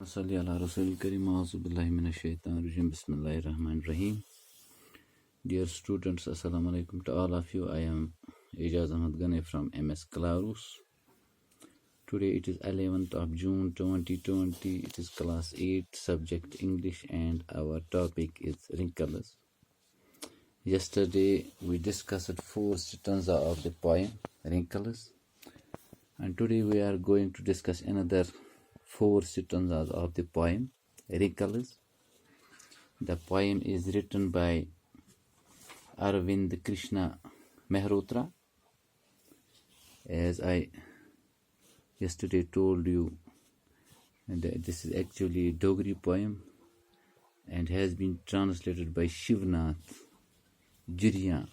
صلی اللہ رسول کریم اعوذ باللہ من الشیطان الرجیم بسم اللہ الرحمن الرحیم. Dear students, assalamu alaikum to all of you. I am Ijaz Ahmad Ghani from MS Clarus. Today it is 11th of June 2020. It is class 8 subject English and our topic is wrinkles. Yesterday we discussed 4 stanzas of the poem Wrinkles, and today we are going to discuss another 4 stanzas of the poem Wrinkles. The poem is written by Arvind Krishna Mehrotra. As I yesterday told you, this is actually a Dogri poem and has been translated by Shivnath Juriya.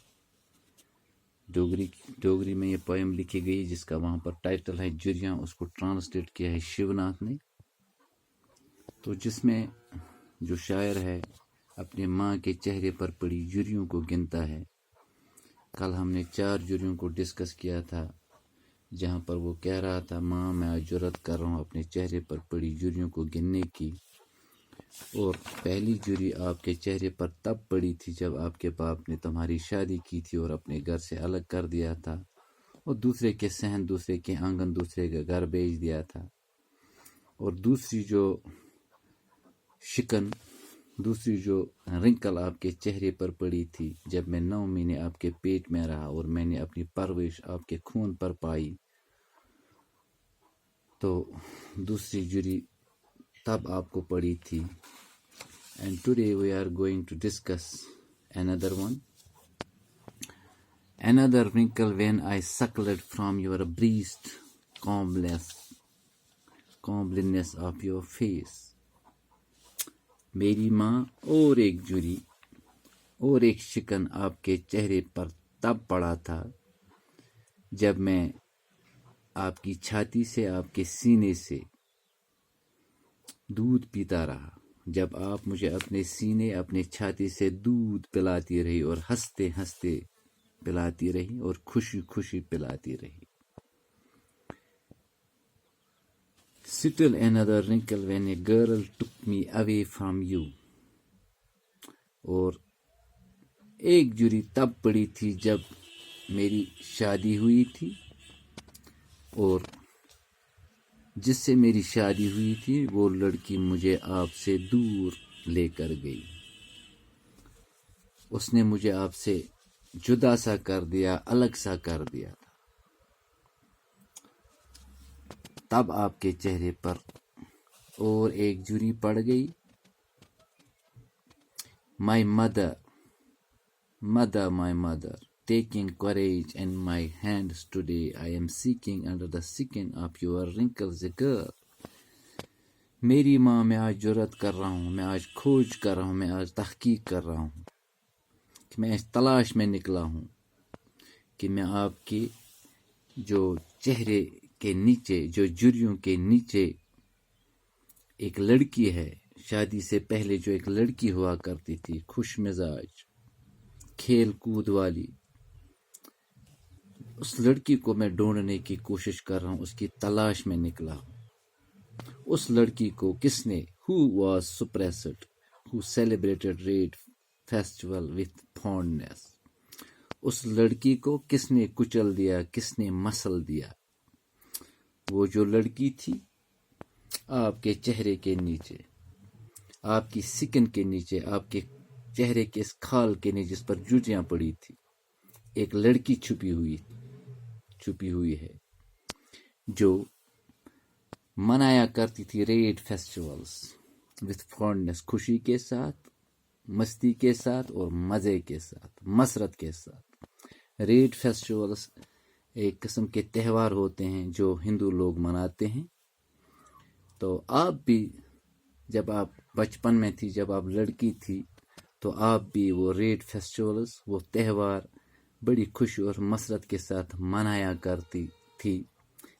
Dogri میں یہ poem لکھی گئی جس کا وہاں پر title ہے جریاں، اس کو translate کیا ہے شیوناتھ نے. تو جس میں جو شاعر ہے اپنے ماں کے چہرے پر پڑی جریوں کو گنتا ہے. کل ہم نے 4 جریوں کو ڈسکس کیا تھا، جہاں پر وہ کہہ رہا تھا ماں میں آج جرت کر رہا ہوں اپنے چہرے پر پڑی جریوں کو گننے کی. اور پہلی جری آپ کے چہرے پر تب پڑی تھی جب آپ کے باپ نے تمہاری شادی کی تھی اور اپنے گھر سے الگ کر دیا تھا، اور دوسرے کے صحن، دوسرے کے آنگن، دوسرے کے گھر بھیج دیا تھا. اور دوسری جو رنکل آپ کے چہرے پر پڑی تھی جب میں 9 مہینے آپ کے پیٹ میں رہا اور میں نے اپنی پرورش آپ کے خون پر پائی. تو دوسری جری تب آپ کو پڑی تھی. And today we are going to discuss another one. Another wrinkle when I suckled from your breast, comeliness of your face. میری ماں اور ایک جری اور ایک شکن آپ کے چہرے پر تب پڑا تھا جب میں آپ کی چھاتی سے، آپ کے سینے سے دودھ پیتا رہا، جب آپ مجھے اپنے سینے، اپنے چھاتی سے دودھ پلاتی رہی اور ہنستے ہنستے پلاتی رہی اور خوشی خوشی پلاتی رہی. Still another wrinkle when a girl took me away from you. اور ایک جری تب پڑی تھی جب میری شادی ہوئی تھی اور جس سے میری شادی ہوئی تھی وہ لڑکی مجھے آپ سے دور لے کر گئی. اس نے مجھے آپ سے جدا سا کر دیا، الگ سا کر دیا تھا. تب آپ کے چہرے پر اور ایک جری پڑ گئی. My mother, taking courage in my hands today, I am seeking under the skin of your wrinkles a girl. میری ماں، میں آج جرت کر رہا ہوں، میں آج کھوج کر رہا ہوں، میں آج تحقیق کر رہا ہوں، کہ میں اس تلاش میں نکلا ہوں کہ میں آپ کے جو چہرے کے نیچے، جو جریوں کے نیچے ایک لڑکی ہے، شادی سے پہلے جو ایک لڑکی ہوا کرتی تھی، خوش مزاج، کھیل کود والی، اس لڑکی کو میں ڈھونڈنے کی کوشش کر رہا ہوں، اس کی تلاش میں نکلا ہوں. اس لڑکی کو کس نے who was suppressed, who celebrated Red festival with fondness. اس لڑکی کو کس نے کچل دیا، کس نے مسل دیا. وہ جو لڑکی تھی آپ کے چہرے کے نیچے، آپ کی سکن کے نیچے، آپ کے چہرے کے اس کھال کے نیچے جس پر جوتیاں پڑی تھی، ایک لڑکی چھپی ہوئی ہے جو منایا کرتی تھی ریڈ فیسٹیولز وتھ فونڈنس، خوشی کے ساتھ، مستی کے ساتھ اور مزے کے ساتھ، مسرت کے ساتھ. ریڈ فیسٹیولز ایک قسم کے تہوار ہوتے ہیں جو ہندو لوگ مناتے ہیں. تو آپ بھی جب آپ بچپن میں تھی، جب آپ لڑکی تھی، تو آپ بھی وہ ریڈ فیسٹیولز، وہ تہوار بڑی خوشی اور مسرت کے ساتھ منایا کرتی تھی.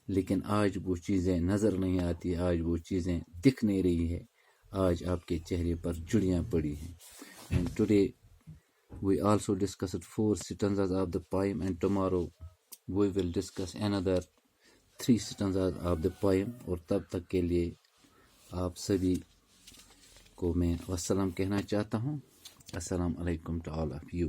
لیکن آج وہ چیزیں نظر نہیں آتی، آج وہ چیزیں دکھ نہیں رہی ہے. آج آپ کے چہرے پر جڑیاں پڑی ہیں. And today we also discussed 4 stanzas of the poem, and tomorrow we will discuss another 3 stanzas of the poem. اور تب تک کے لیے آپ سبھی کو میں وسلام کہنا چاہتا ہوں. السلام علیکم ٹو آل آف یو.